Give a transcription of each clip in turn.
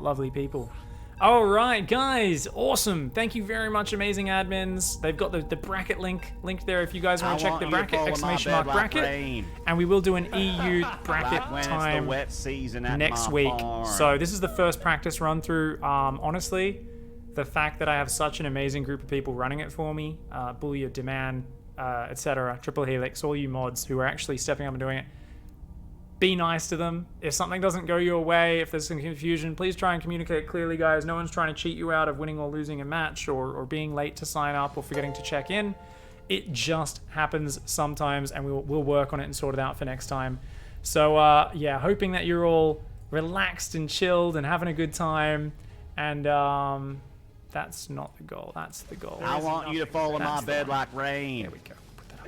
lovely people. All right, guys, awesome. Thank you very much, amazing admins. They've got the bracket linked there if you guys want to check the bracket, #! bracket. And we will do an EU bracket time next week. So this is the first practice run through. Honestly, the fact that I have such an amazing group of people running it for me, Bullier, Demand, etc., Triple Helix, all you mods who are actually stepping up and doing it, be nice to them. If something doesn't go your way, if there's some confusion, please try and communicate clearly, guys. No one's trying to cheat you out of winning or losing a match or being late to sign up or forgetting to check in. It just happens sometimes, and we'll work on it and sort it out for next time. So, yeah, hoping that you're all relaxed and chilled and having a good time. And that's not the goal. That's the goal. I want you to fall in my bed like rain. There we go.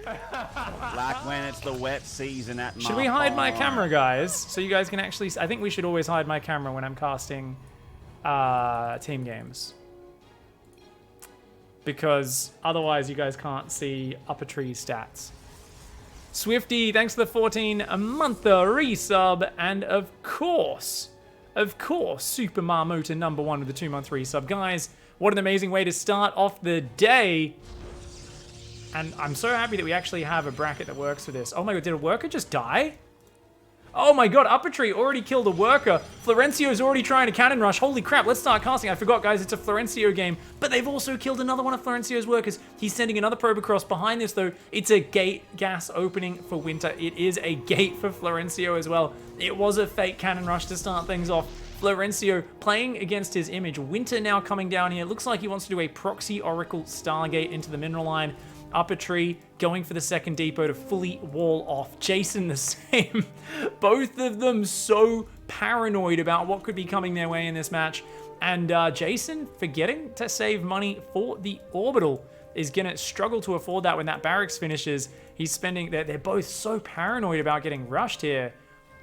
Like when it's the wet season at my Should we hide my camera, guys? So you guys can actually... I think we should always hide my camera when I'm casting team games. Because otherwise you guys can't see Upatree's stats. Swifty, thanks for the 14-month resub. And of course, Super Marmota #1 with the 2-month resub. Guys, what an amazing way to start off the day. And I'm so happy that we actually have a bracket that works for this. Oh my god, did a worker just die? Oh my god, Upatree already killed a worker. Florencio's already trying to cannon rush. Holy crap, let's start casting. I forgot, guys, it's a Florencio game. But they've also killed another one of Florencio's workers. He's sending another probe across. Behind this, though, it's a gate gas opening for Winter. It is a gate for Florencio as well. It was a fake cannon rush to start things off. Florencio playing against his image. Winter now coming down here. Looks like he wants to do a proxy Oracle Stargate into the mineral line. Upatreezelda going for the second depot to fully wall off. Jason the same. Both of them so paranoid about what could be coming their way in this match. And Jason, forgetting to save money for the orbital, is going to struggle to afford that when that barracks finishes. He's spending... They're both so paranoid about getting rushed here.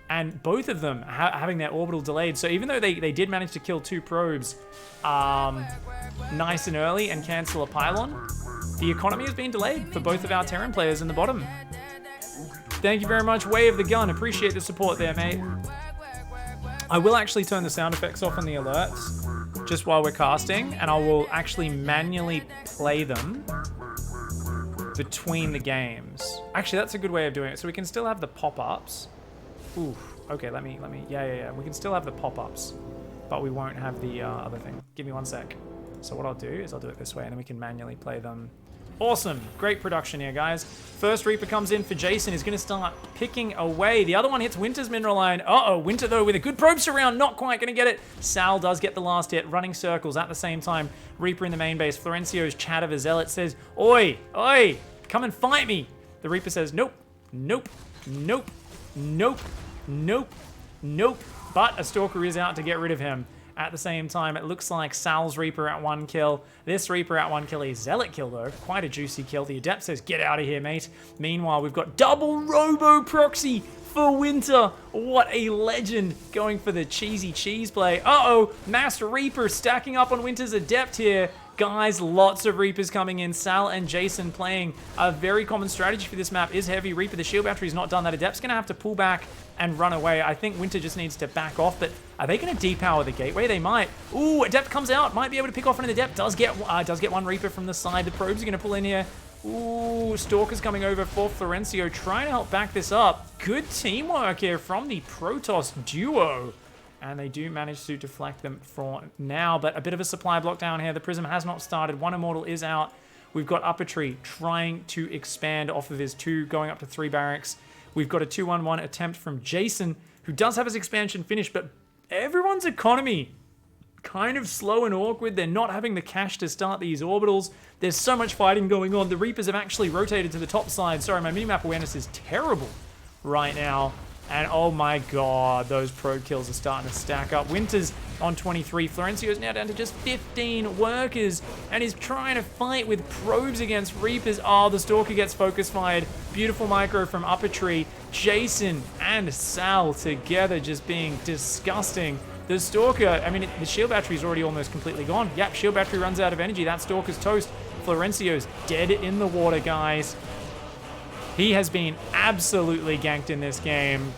And both of them having their orbital delayed. So even though they did manage to kill 2 probes nice and early and cancel a pylon, the economy has been delayed for both of our Terran players in the bottom. Thank you very much, Way of the Gun. Appreciate the support there, mate. I will actually turn the sound effects off on the alerts just while we're casting, and I will actually manually play them between the games. Actually, that's a good way of doing it. So we can still have the pop-ups. Ooh, okay, let me, yeah. We can still have the pop-ups, but we won't have the other thing. Give me 1 sec. So what I'll do is I'll do it this way, and then we can manually play them. Awesome, great production here, guys. First Reaper comes in for Jason. He's gonna start picking away. The other one hits Winter's mineral line. Uh-oh, Winter, though, with a good probe surround, not quite gonna get it. Sal does get the last hit, running circles at the same time. Reaper in the main base. Florencio's chat of a zealot says, oi, come and fight me. The Reaper says, nope. But a Stalker is out to get rid of him. At the same time, it looks like Sal's Reaper at 1 kill. This Reaper at 1 kill. A Zealot kill, though. Quite a juicy kill. The Adept says, get out of here, mate. Meanwhile, we've got double Robo Proxy for Winter. What a legend, going for the cheesy cheese play. Uh-oh, Master Reaper stacking up on Winter's Adept here. Guys, lots of Reapers coming in. Sal and Jason playing a very common strategy for this map is Heavy Reaper. The shield battery's not done. That Adept's going to have to pull back and run away. I think Winter just needs to back off, but are they going to depower the gateway? They might. Ooh, Adept comes out. Might be able to pick off an Adept. Does get 1 Reaper from the side. The probes are going to pull in here. Ooh, Stalker's coming over for Florencio, trying to help back this up. Good teamwork here from the Protoss duo. And they do manage to deflect them for now, but a bit of a supply block down here. The Prism has not started. 1 Immortal is out. We've got Upatreezelda trying to expand off of his 2, going up to 3 barracks. We've got a 2-1-1 attempt from Jason, who does have his expansion finished, but everyone's economy kind of slow and awkward. They're not having the cash to start these orbitals. There's so much fighting going on. The Reapers have actually rotated to the top side. Sorry, my minimap awareness is terrible right now. And oh my god, those probe kills are starting to stack up. Winter's on 23. Florencio's now down to just 15 workers. And he's trying to fight with probes against Reapers. Oh, the Stalker gets focus fired. Beautiful micro from Upatreezelda. Jason and Sal together just being disgusting. The Stalker, I mean, the shield battery's already almost completely gone. Yep, shield battery runs out of energy. That Stalker's toast. Florencio's dead in the water, guys. He has been absolutely ganked in this game.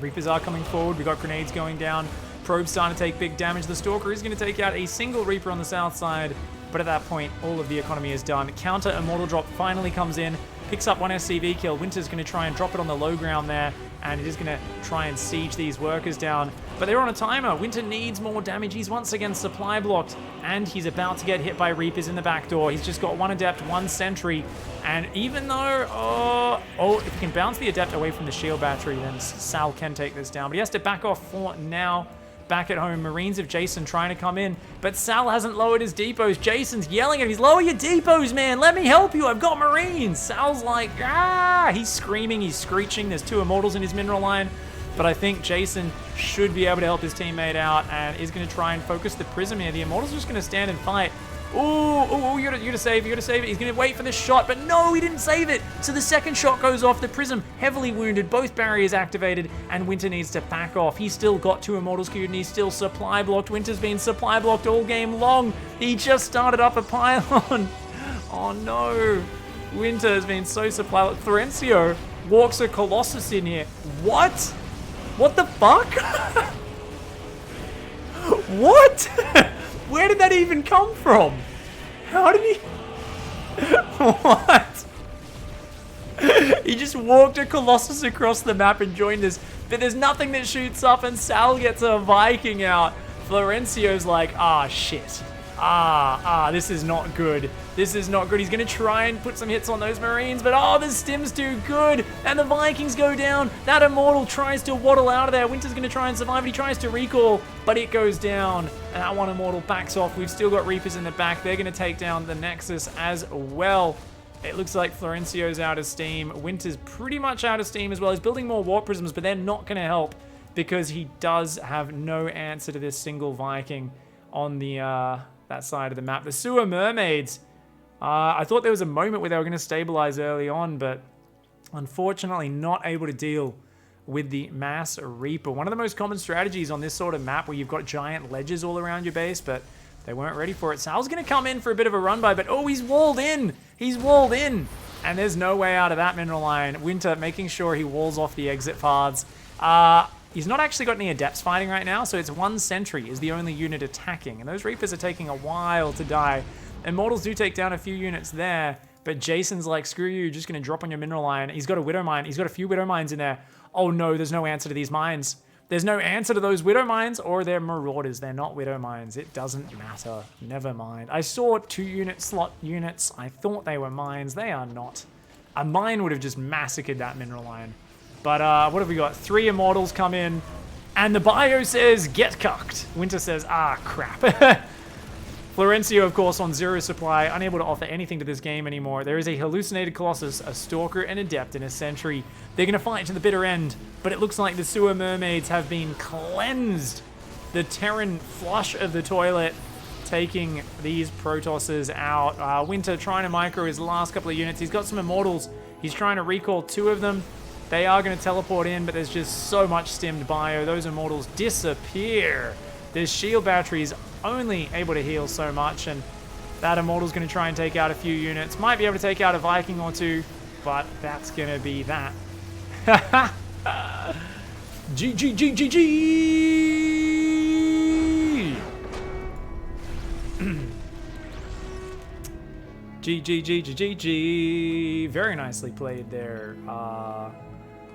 Reapers are coming forward. We got grenades going down. Probe's starting to take big damage. The Stalker is going to take out a single Reaper on the south side, but at that point, all of the economy is done. Counter Immortal Drop finally comes in, picks up one SCV kill. Winter's going to try and drop it on the low ground there, and it is going to try and siege these workers down. But they're on a timer. Winter needs more damage. He's once again supply blocked, and he's about to get hit by Reapers in the back door. He's just got one Adept, one Sentry, and even though, if he can bounce the Adept away from the shield battery, then Sal can take this down. But he has to back off for now. Back at home, Marines of Jason trying to come in, but Sal hasn't lowered his depots. Jason's yelling at him. He's, lower your depots, man. Let me help you. I've got Marines. Sal's like, ah. He's screaming. He's screeching. There's 2 Immortals in his mineral line, but I think Jason should be able to help his teammate out and is going to try and focus the Prism here. The Immortal's just going to stand and fight. Ooh, you gotta save it, you gotta save it. He's gonna wait for the shot, but no, he didn't save it. So the second shot goes off. The Prism heavily wounded, both barriers activated, and Winter needs to back off. He's still got 2 Immortals queued, and he's still supply blocked. Winter's been supply blocked all game long. He just started up a pylon. Oh no. Winter has been so supply blocked. Florencio walks a Colossus in here. What? What the fuck? What? Where did that even come from? How did he... What? He just walked a Colossus across the map and joined us, but there's nothing that shoots up, and Sal gets a Viking out. Florencio's like, ah, shit. This is not good. This is not good. He's going to try and put some hits on those Marines, but the stim's too good, and the Vikings go down. That Immortal tries to waddle out of there. Winter's going to try and survive. He tries to recall, but it goes down, and that one Immortal backs off. We've still got Reapers in the back. They're going to take down the Nexus as well. It looks like Florencio's out of steam. Winter's pretty much out of steam as well. He's building more Warp Prisms, but they're not going to help because he does have no answer to this single Viking on the that side of the map. The Sewer Mermaids. I thought there was a moment where they were going to stabilize early on, but unfortunately not able to deal with the Mass Reaper. One of the most common strategies on this sort of map where you've got giant ledges all around your base, but they weren't ready for it. Sal's going to come in for a bit of a run by, but he's walled in. He's walled in. And there's no way out of that mineral line. Winter making sure he walls off the exit paths. He's not actually got any Adepts fighting right now, so it's 1 Sentry is the only unit attacking. And those Reapers are taking a while to die. Immortals do take down a few units there, but Jason's like, screw you, you're just going to drop on your mineral line. He's got a Widow Mine. He's got a few Widow Mines in there. Oh no, there's no answer to these mines. There's no answer to those Widow Mines, or they're Marauders. They're not Widow Mines. It doesn't matter. Never mind. I saw 2 unit slot units. I thought they were mines. They are not. A mine would have just massacred that mineral line. But what have we got? 3 Immortals come in, and the bio says, get cucked. Winter says, crap. Florencio, of course, on 0 supply, unable to offer anything to this game anymore. There is a Hallucinated Colossus, a Stalker, an Adept, and a Sentry. They're going to fight to the bitter end, but it looks like the Sewer Mermaids have been cleansed. The Terran flush of the toilet, taking these Protosses out. Winter trying to micro his last couple of units. He's got some Immortals. He's trying to recall 2 of them. They are going to teleport in, but there's just so much stimmed bio. Those Immortals disappear. This shield battery is only able to heal so much, and that Immortal's going to try and take out a few units. Might be able to take out a Viking or 2, but that's going to be that. GG. GG. Very nicely played there.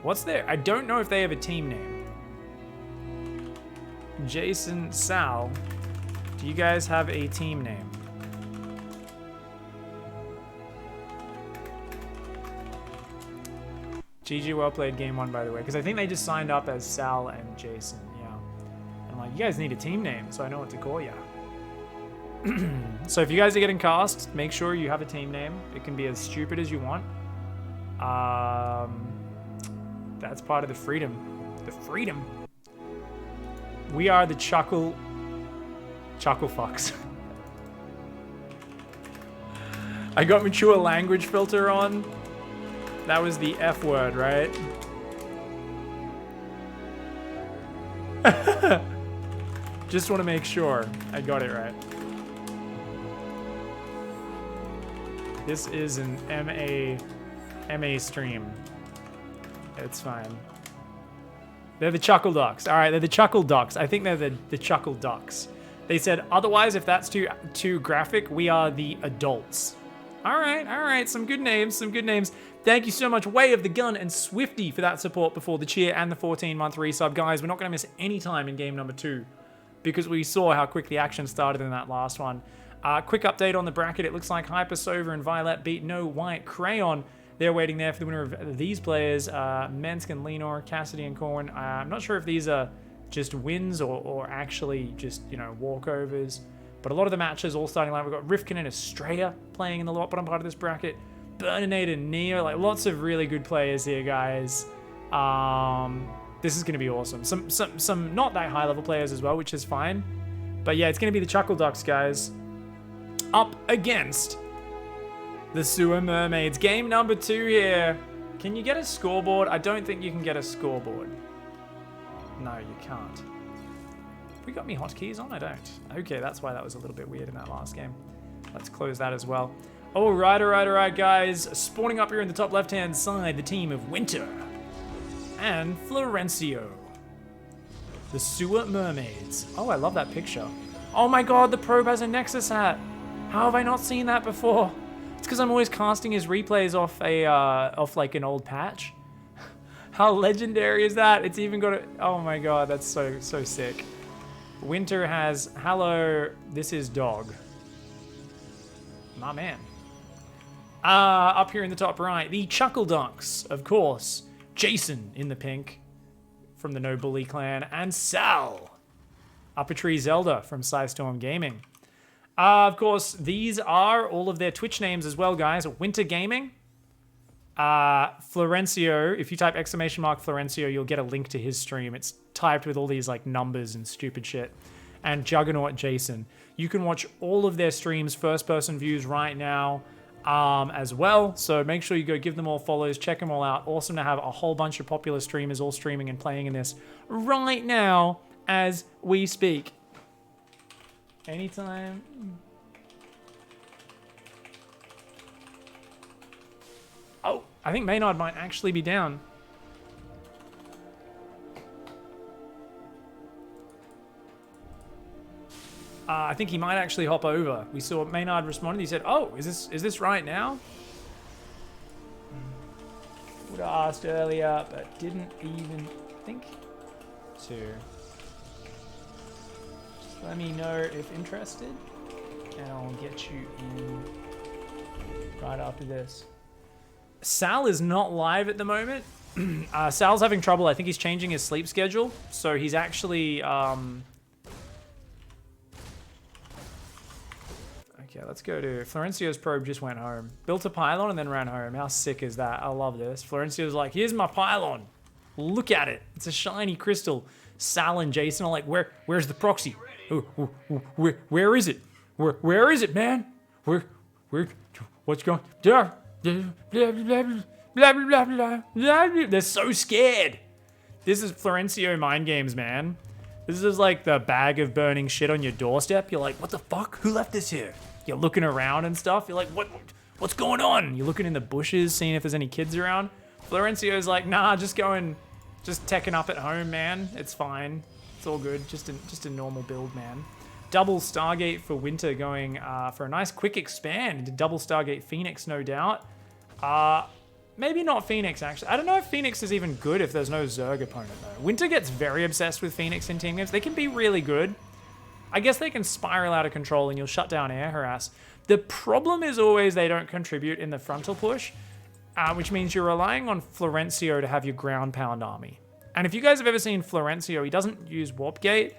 What's there? I don't know if they have a team name. Jason, Sal, do you guys have a team name? GG, well played game 1, by the way, because I think they just signed up as Sal and Jason, yeah. I'm like, you guys need a team name, so I know what to call ya. So if you guys are getting cast, make sure you have a team name. It can be as stupid as you want. That's part of the freedom. The freedom. We are the Chuckle Fucks. I got mature language filter on. That was the F word, right? Just want to make sure I got it right. This is an MA stream. It's fine. They're the ChuckleDucks. All right, they're the ChuckleDucks. I think they're the ChuckleDucks. They said, otherwise, if that's too graphic, we are the adults. All right. Some good names, Thank you so much, Way of the Gun and Swifty, for that support before the cheer and the 14-month resub. Guys, we're not going to miss any time in game number 2 because we saw how quick the action started in that last one. Quick update on the bracket. It looks like Hypersova and Violet beat No White Crayon. They're waiting there for the winner of these players, Mensk and Lenor, Cassidy and Corwin. I'm not sure if these are just wins or actually just, walkovers. But a lot of the matches all starting line. We've got Rifkin and Estrella playing in the bottom part of this bracket. Burninator and Neo, like lots of really good players here, guys. This is going to be awesome. Some not that high level players as well, which is fine. But yeah, it's going to be the ChuckleDucks, guys, up against the Sewer Mermaids. Game number 2 here. Can you get a scoreboard? I don't think you can get a scoreboard. No, you can't. Have we got me hotkeys on? I don't. Okay, that's why that was a little bit weird in that last game. Let's close that as well. All right, guys. Spawning up here in the top left-hand side, the team of Winter and Florencio. The Sewer Mermaids. Oh, I love that picture. Oh my god, the probe has a Nexus hat. How have I not seen that before? It's because I'm always casting his replays off like an old patch. How legendary is that? It's even got a... Oh my god, that's so sick. Winter has... Hello, this is Dog. My man. Up here in the top right, the ChuckleDucks, of course. Jason in the pink from the No Bully clan, and Sal. Upatreezelda from Psystorm Gaming. Of course, these are all of their Twitch names as well, guys. Winter Gaming. Florencio, if you type !Florencio, you'll get a link to his stream. It's typed with all these like numbers and stupid shit. And JuggernautJason. You can watch all of their streams, first-person views right now as well. So make sure you go give them all follows, check them all out. Awesome to have a whole bunch of popular streamers all streaming and playing in this right now as we speak. Anytime. Oh, I think Maynard might actually be down. I think he might actually hop over. We saw Maynard responded. He said, "Oh, is this right now?" Would have asked earlier, but didn't even think to. Just let me know if interested, and I'll get you in right after this. Sal is not live at the moment. Sal's having trouble. I think he's changing his sleep schedule, so he's actually. Okay, let's go to... Florencio's probe just went home. Built a pylon and then ran home. How sick is that? I love this. Florencio's like, here's my pylon. Look at it. It's a shiny crystal. Sal and Jason are like, where's the proxy? Where is it? Where is it, man? What's going... They're so scared. This is Florencio mind games, man. This is like the bag of burning shit on your doorstep. You're like, what the fuck? Who left this here? You're looking around and stuff. You're like, what's going on? You're looking in the bushes, seeing if there's any kids around. Florencio's like, nah, just teching up at home, man. It's fine. It's all good. Just a normal build, man. Double Stargate for Winter going for a nice quick expand into double Stargate Phoenix, no doubt. Maybe not Phoenix, actually. I don't know if Phoenix is even good if there's no Zerg opponent, though. Winter gets very obsessed with Phoenix in team games. They can be really good. I guess they can spiral out of control and you'll shut down air harass. The problem is always they don't contribute in the frontal push, which means you're relying on Florencio to have your ground pound army. And if you guys have ever seen Florencio, he doesn't use Warp Gate.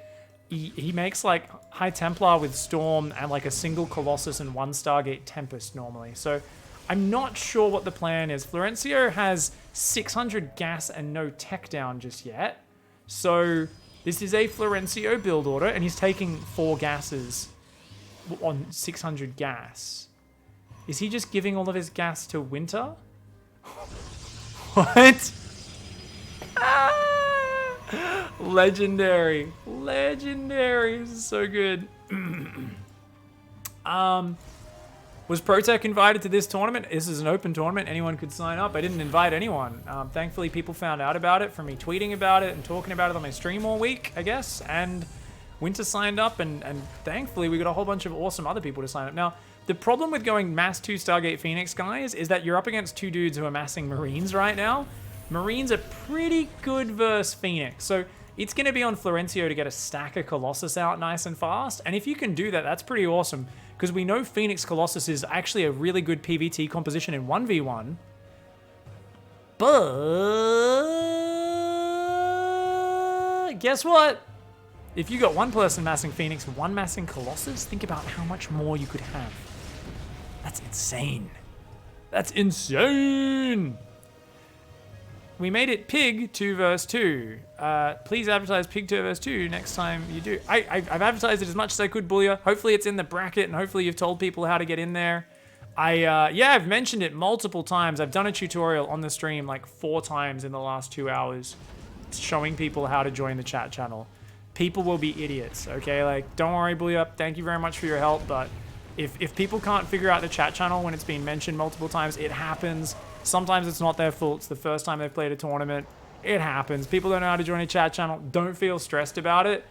He makes like High Templar with Storm and like a single Colossus and one Stargate Tempest normally. So I'm not sure what the plan is. Florencio has 600 gas and no tech down just yet. So this is a Florencio build order, and he's taking 4 gases on 600 gas. Is he just giving all of his gas to Winter? What? Legendary. Legendary. This is so good. What Was ProTech invited to this tournament? This is an open tournament. Anyone could sign up. I didn't invite anyone. Thankfully, people found out about it from me tweeting about it and talking about it on my stream all week, I guess. And Winter signed up, and thankfully, we got a whole bunch of awesome other people to sign up. Now, the problem with going mass 2 Stargate Phoenix, guys, is that you're up against 2 dudes who are massing Marines right now. Marines are pretty good versus Phoenix. So it's going to be on Florencio to get a stack of Colossus out nice and fast. And if you can do that, that's pretty awesome. Because we know Phoenix Colossus is actually a really good PvT composition in 1v1. But guess what? If you got one person massing Phoenix, one massing Colossus, think about how much more you could have. That's insane. That's insane. We made it Pig 2 vs 2. Please advertise Pig 2 vs 2 next time you do. I've advertised it as much as I could, Booyah. Hopefully it's in the bracket, and hopefully you've told people how to get in there. Yeah, I've mentioned it multiple times. I've done a tutorial on the stream like 4 times in the last 2 hours, showing people how to join the chat channel. People will be idiots, okay? Like, don't worry, Booyah. Thank you very much for your help, but if people can't figure out the chat channel when it's been mentioned multiple times, it happens. Sometimes it's not their fault. It's the first time they've played a tournament. It happens. People don't know how to join a chat channel. Don't feel stressed about it.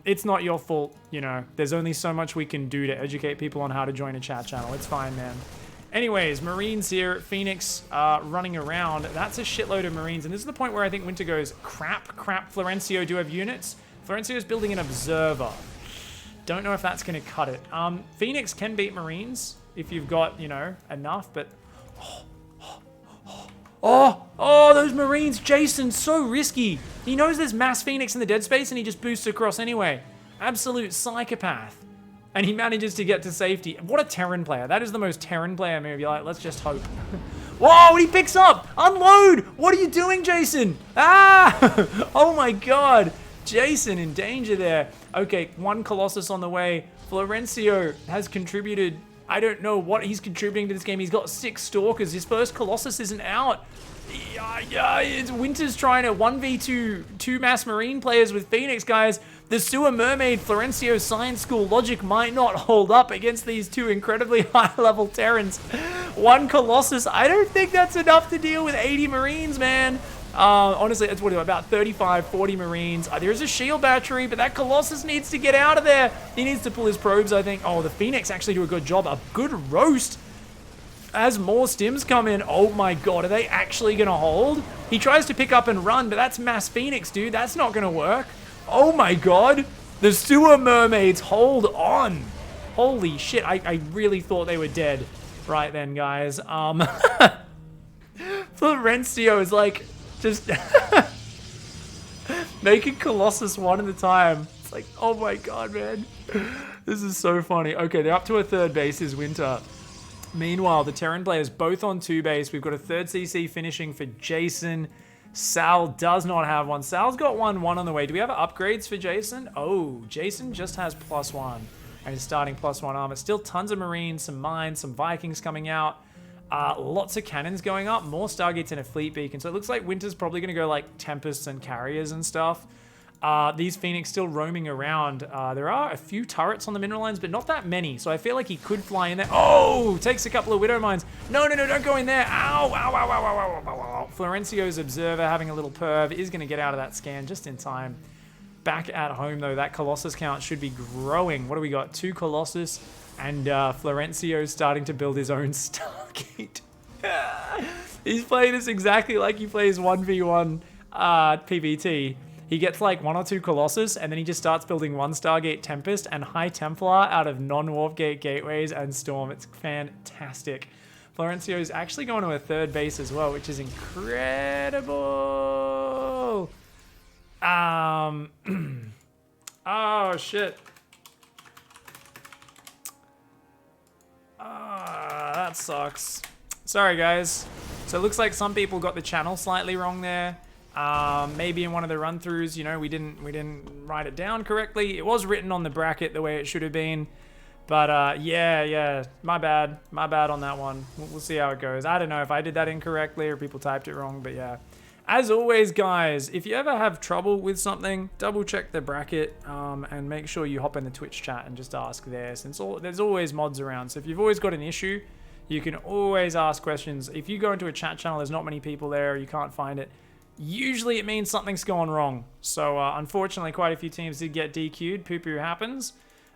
It's not your fault, you know. There's only so much we can do to educate people on how to join a chat channel. It's fine, man. Anyways, Marines here. Phoenix running around. That's a shitload of Marines. And this is the point where I think Winter goes, crap. Florencio do have units. Florencio's building an Observer. Don't know if that's going to cut it. Phoenix can beat Marines if you've got, you know, enough, but... Oh, those Marines. Jason, so risky. He knows there's mass Phoenix in the dead space and he just boosts across anyway. Absolute psychopath. And he manages to get to safety. What a Terran player. That is the most Terran player move. You're like, let's just hope. Whoa, he picks up. Unload. What are you doing, Jason? Ah! Oh my God. Jason in danger there. Okay, 1 Colossus on the way. Florencio has contributed... I don't know what he's contributing to this game. He's got 6 Stalkers. His first Colossus isn't out. Yeah, it's Winter's trying to 1v2 2 mass Marine players with Phoenix, guys. The Sewer Mermaid Florencio Science School logic might not hold up against these 2 incredibly high-level Terrans. 1 Colossus. I don't think that's enough to deal with 80 Marines, man. Honestly, it's what, about 35, 40 Marines. There's a shield battery, but that Colossus needs to get out of there. He needs to pull his probes, I think. Oh, the Phoenix actually do a good job. A good roast. As more stims come in, oh my God, are they actually going to hold? He tries to pick up and run, but that's mass Phoenix, dude. That's not going to work. Oh my God. The Sewer Mermaids hold on. Holy shit. I really thought they were dead right then, guys. Florencio is like... just making Colossus 1 at a time. It's like, oh my God, man. This is so funny. Okay, they're up to a 3rd base is Winter. Meanwhile, the Terran players both on 2 base. We've got a 3rd CC finishing for Jason. Sal does not have one. Sal's got 1 on the way. Do we have upgrades for Jason? Oh, Jason just has +1. And he's starting +1 armor. Still tons of Marines, some mines, some Vikings coming out. Lots of cannons going up, more Stargates and a fleet beacon. So it looks like Winter's probably going to go like Tempests and Carriers and stuff. These Phoenix still roaming around. There are a few turrets on the mineral lines, but not that many. So I feel like he could fly in there. Oh, takes a couple of Widow Mines. No, don't go in there. Ow, ow, ow, ow, ow, ow, ow. Florencio's Observer having a little perv is going to get out of that scan just in time. Back at home, though, that Colossus count should be growing. What do we got? 2 Colossus. And Florencio's starting to build his own Stargate. He's playing this exactly like he plays 1v1 PvT. He gets like 1 or 2 Colossus, and then he just starts building 1 Stargate Tempest and High Templar out of non-Warp Gate gateways and Storm. It's fantastic. Florencio is actually going to a 3rd base as well, which is incredible. Oh, shit. That sucks. Sorry, guys. So it looks like some people got the channel slightly wrong there. Maybe in one of the run-throughs, you know, we didn't write it down correctly. It was written on the bracket the way it should have been. But yeah, my bad on that one. We'll see how it goes. I don't know if I did that incorrectly or people typed it wrong, but yeah. As always, guys, if you ever have trouble with something, double check the bracket and make sure you hop in the Twitch chat and just ask there, since there's always mods around. So if you've always got an issue, you can always ask questions. If you go into a chat channel, there's not many people there, or you can't find it, usually it means something's gone wrong. So unfortunately, quite a few teams did get DQ'd. Poo-poo happens.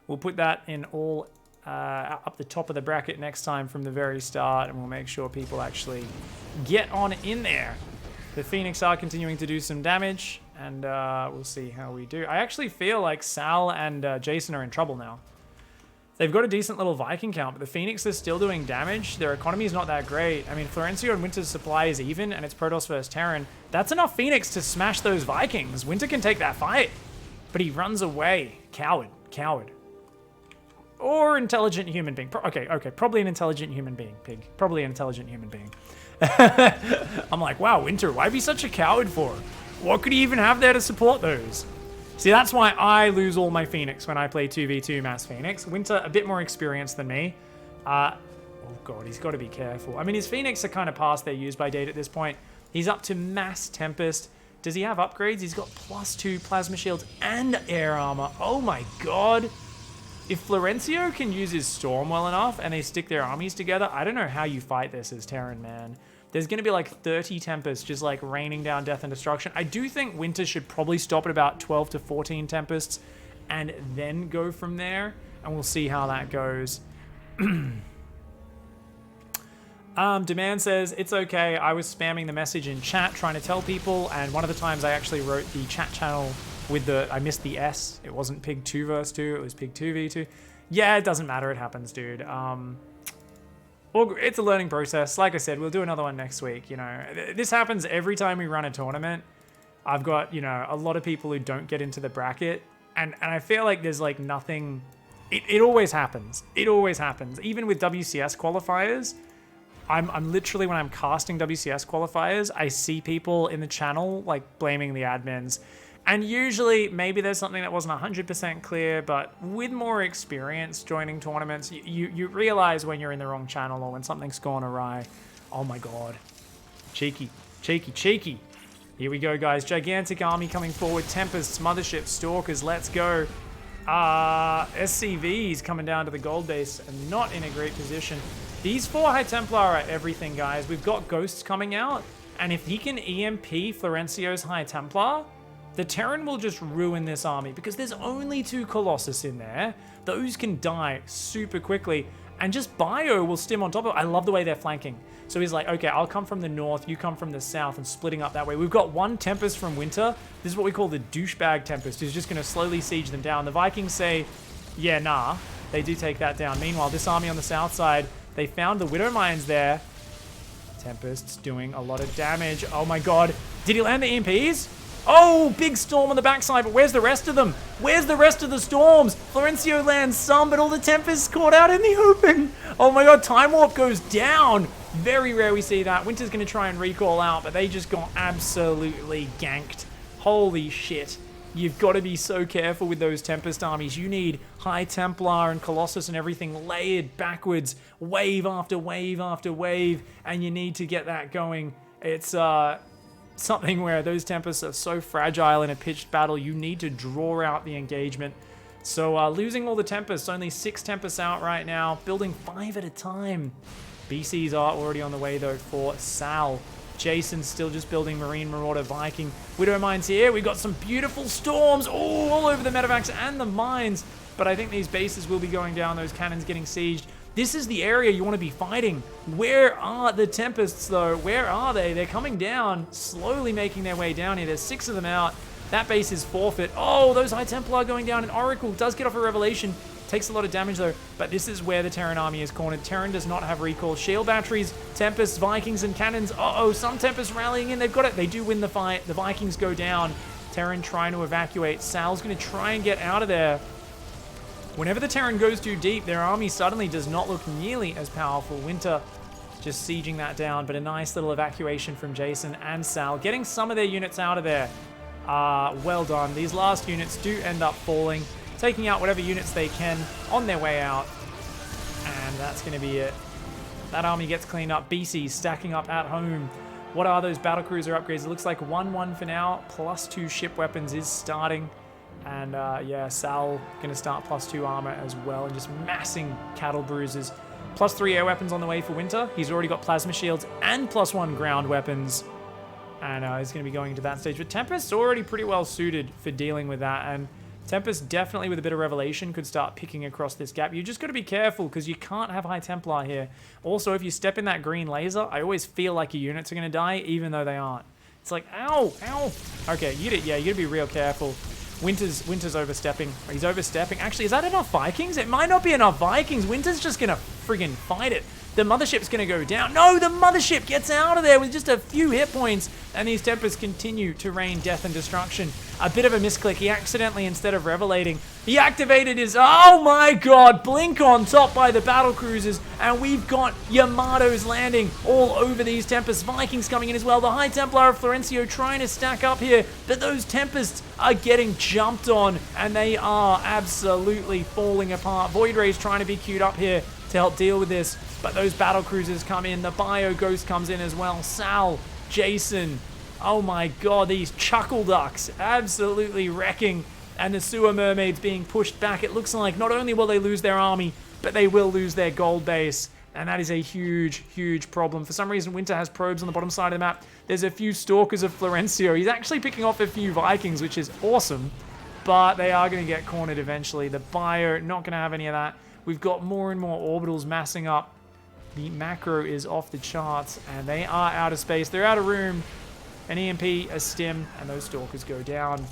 We'll put that in all up the top of the bracket next time from the very start, and we'll make sure people actually get on in there. The Phoenix are continuing to do some damage, and we'll see how we do. I actually feel like Sal and Jason are in trouble now. They've got a decent little Viking count, but the Phoenix is still doing damage. Their economy is not that great. I mean, Florencio and Winter's supply is even, and it's Protoss versus Terran. That's enough Phoenix to smash those Vikings. Winter can take that fight, but he runs away. Coward. Coward. Or intelligent human being. Okay, probably an intelligent human being, Pig. Probably an intelligent human being. I'm like, wow, Winter, why be such a coward for? What could he even have there to support those? See, that's why I lose all my Phoenix when I play 2v2 Mass Phoenix. Winter, a bit more experienced than me. Oh god, he's got to be careful. I mean, his Phoenix are kind of past their use-by date at this point. He's up to Mass Tempest. Does he have upgrades? He's got +2 plasma shields and air armor. Oh my god. If Florencio can use his Storm well enough and they stick their armies together, I don't know how you fight this as Terran, man. There's going to be like 30 Tempests just like raining down death and destruction. I do think Winter should probably stop at about 12 to 14 Tempests and then go from there. And we'll see how that goes. Demand says, it's okay. I was spamming the message in chat trying to tell people. And one of the times I actually wrote the chat channel with I missed the S. It wasn't Pig 2 vs 2. It was Pig 2v2. Yeah, it doesn't matter. It happens, dude. It's a learning process. Like I said, we'll do another one next week. You know, this happens every time we run a tournament. I've got, you know, a lot of people who don't get into the bracket, and I feel like there's like nothing. It always happens. It always happens. Even with WCS qualifiers, I'm literally, when I'm casting WCS qualifiers, I see people in the channel like blaming the admins. And usually, maybe there's something that wasn't 100% clear, but with more experience joining tournaments, you realize when you're in the wrong channel or when something's gone awry. Oh my god. Cheeky, cheeky, cheeky. Here we go, guys. Gigantic army coming forward. Tempests, Motherships, Stalkers, let's go. SCVs coming down to the gold base and not in a great position. These 4 High Templar are everything, guys. We've got Ghosts coming out, and if he can EMP Florencio's High Templar, the Terran will just ruin this army because there's only 2 Colossus in there. Those can die super quickly, and just Bio will stim on top of it. I love the way they're flanking. So he's like, okay, I'll come from the north, you come from the south, and splitting up that way. We've got 1 Tempest from Winter. This is what we call the douchebag Tempest, who's just going to slowly siege them down. The Vikings say, yeah, nah. They do take that down. Meanwhile, this army on the south side, they found the Widow Mines there. Tempest's doing a lot of damage. Oh my god. Did he land the EMPs? Oh, big storm on the backside, but where's the rest of them? Where's the rest of the storms? Florencio lands some, but all the Tempests caught out in the open. Oh my god, Time Warp goes down. Very rare we see that. Winter's going to try and recall out, but they just got absolutely ganked. Holy shit. You've got to be so careful with those Tempest armies. You need High Templar and Colossus and everything layered backwards, wave after wave after wave, and you need to get that going. It's something where those Tempests are so fragile in a pitched battle, you need to draw out the engagement. So losing all the Tempests, only 6 Tempests out right now, building 5 at a time. BCs are already on the way though for Sal. Jason's still just building Marine Marauder Viking. Widow Mines here. We've got some beautiful storms all over the medevacs and the mines. But I think these bases will be going down. Those cannons getting sieged. This is the area you want to be fighting. Where are the Tempests, though? Where are they? They're coming down, slowly making their way down here. There's 6 of them out. That base is forfeit. Oh, those High Templar going down. And Oracle does get off a Revelation. Takes a lot of damage, though. But this is where the Terran army is cornered. Terran does not have recall. Shield batteries, Tempests, Vikings, and cannons. Uh-oh, some Tempests rallying in. They've got it. They do win the fight. The Vikings go down. Terran trying to evacuate. Sal's going to try and get out of there. Whenever the Terran goes too deep, their army suddenly does not look nearly as powerful. Winter just sieging that down, but a nice little evacuation from Jason and Sal, getting some of their units out of there. Well done. These last units do end up falling, taking out whatever units they can on their way out. And that's going to be it. That army gets cleaned up. BC stacking up at home. What are those battlecruiser upgrades? It looks like 1-1 for now. +2 ship weapons is starting. And yeah, Sal going to start +2 armor as well. And just massing cattle bruisers. +3 air weapons on the way for Winter. He's already got plasma shields and +1 ground weapons. And he's going to be going into that stage. But Tempest's already pretty well suited for dealing with that. And Tempest definitely with a bit of revelation could start picking across this gap. You just got to be careful because you can't have High Templar here. Also, if you step in that green laser, I always feel like your units are going to die even though they aren't. It's like, ow, ow. Okay, you got to be real careful. Winter's overstepping. He's overstepping. Actually, is that enough Vikings? It might not be enough Vikings. Winter's just going to friggin' fight it. The mothership's going to go down. No, the mothership gets out of there with just a few hit points. And these Tempests continue to rain death and destruction. A bit of a misclick. He accidentally, instead of revelating, he activated his... Oh my god! Blink on top by the battle cruisers. And we've got Yamato's landing all over these Tempests. Vikings coming in as well. The High Templar of Florencio trying to stack up here. But those Tempests are getting jumped on. And they are absolutely falling apart. Void Ray's trying to be queued up here to help deal with this. But those battle cruisers come in. The Bio Ghost comes in as well. Sal, Jason. Oh my god, these ChuckleDucks absolutely wrecking. And the sewer mermaids being pushed back. It looks like not only will they lose their army, but they will lose their gold base. And that is a huge, huge problem. For some reason, Winter has probes on the bottom side of the map. There's a few stalkers of Florencio. He's actually picking off a few Vikings, which is awesome. But they are going to get cornered eventually. The Bio, not going to have any of that. We've got more and more orbitals massing up. The macro is off the charts, and they are out of space. They're out of room. An EMP, a stim, and those stalkers go down.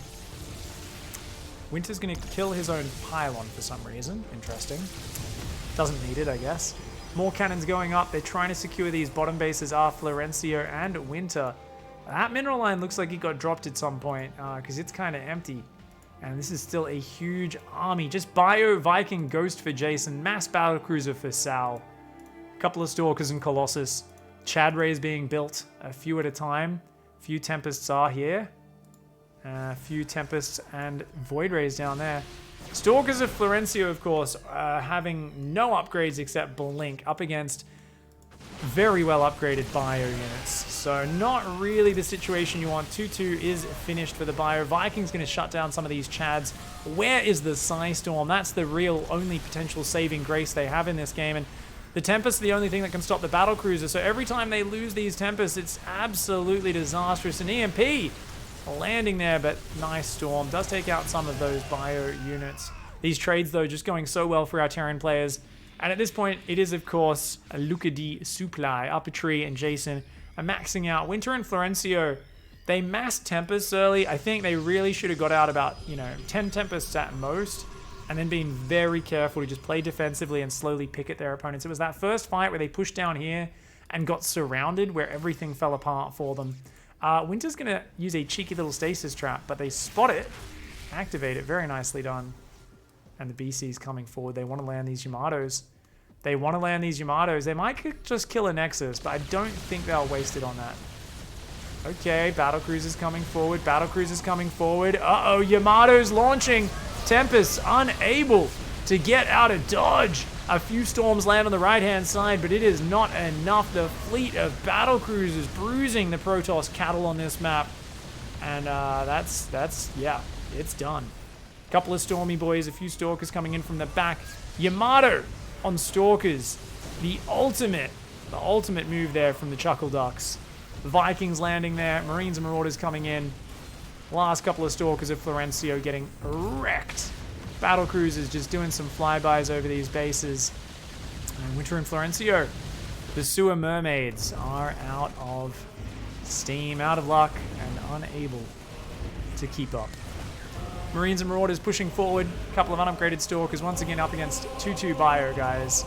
Winter's going to kill his own pylon for some reason. Interesting. Doesn't need it, I guess. More cannons going up. They're trying to secure these bottom bases are Florencio and Winter. That mineral line looks like it got dropped at some point because it's kind of empty. And this is still a huge army. Just Bio, Viking, Ghost for Jason. Mass Battlecruiser for Sal. Couple of Stalkers and Colossus. Chad Rays being built a few at a time. Few Tempests are here. A few Tempests and Void Rays down there. Stalkers of Florencio, of course, having no upgrades except Blink up against very well upgraded Bio units. So not really the situation you want. 2-2 is finished for the Bio. Viking's going to shut down some of these Chads. Where is the Psystorm? That's the real only potential saving grace they have in this game. And the Tempest are the only thing that can stop the battle cruiser. So every time they lose these Tempests, it's absolutely disastrous. An EMP landing there, but nice Storm. Does take out some of those Bio units. These trades, though, just going so well for our Terran players. And at this point, it is, of course, a Luca di Supply. Upatree and Jason are maxing out. Winter and Florencio, they massed Tempests early. I think they really should have got out about, 10 Tempests at most. And then being very careful to just play defensively and slowly pick at their opponents. It was that first fight where they pushed down here and got surrounded, where everything fell apart for them. Winter's going to use a cheeky little stasis trap, but they spot it, activate it. Very nicely done. And the BC's coming forward. They want to land these Yamatos. They might just kill a Nexus, but I don't think they'll waste it on that. Okay, Battlecruiser's coming forward. Uh-oh, Yamato's launching. Tempest unable to get out of dodge. A few storms land on the right-hand side, but it is not enough. The fleet of battlecruisers bruising the Protoss cattle on this map. And yeah, it's done. Couple of Stormy boys, a few Stalkers coming in from the back. Yamato on Stalkers. The ultimate move there from the ChuckleDucks. The Vikings landing there. Marines and Marauders coming in. Last couple of Stalkers of Florencio getting wrecked. Battlecruisers just doing some flybys over these bases. And Winter and Florencio. The sewer mermaids are out of steam, out of luck, and unable to keep up. Marines and Marauders pushing forward. A couple of unupgraded Stalkers once again up against 2-2 Bio, guys.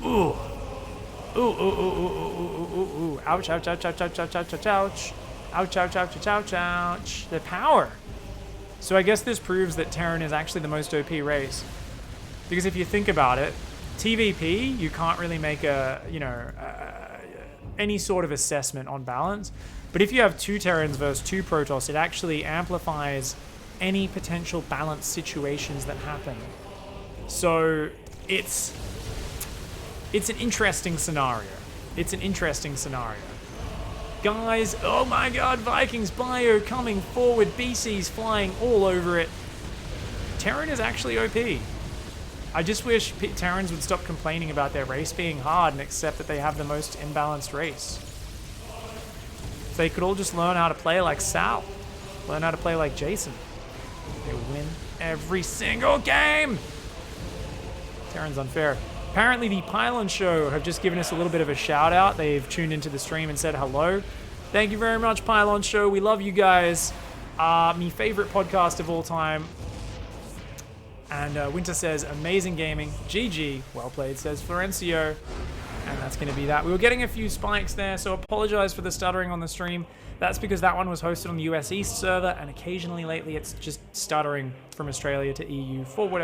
Ooh. Ooh, ooh, ooh, ooh, ooh, ooh, ooh. Ouch, ouch, ouch, ouch, ouch, ouch, ouch, ouch, ouch. Ouch, ouch, ouch, ouch, ouch, ouch. The power. So I guess this proves that Terran is actually the most OP race. Because if you think about it, TVP, you can't really make any sort of assessment on balance. But if you have two Terrans versus two Protoss, it actually amplifies any potential balance situations that happen. So it's an interesting scenario. Going Guys, oh my god, Vikings bio coming forward. BC's flying all over it. Terran is actually OP. I just wish Terrans would stop complaining about their race being hard and accept that they have the most imbalanced race. If they could all just learn how to play like Sal. Learn how to play like Jason. They win every single game! Terran's unfair. Apparently the Pylon Show have just given us a little bit of a shout out. They've tuned into the stream and said hello. Thank you very much, Pylon Show. We love you guys. Me favorite podcast of all time. And Winter says, amazing gaming. GG. Well played, says Florencio. And that's going to be that. We were getting a few spikes there, so apologize for the stuttering on the stream. That's because that one was hosted on the US East server, and occasionally lately it's just stuttering from Australia to EU for whatever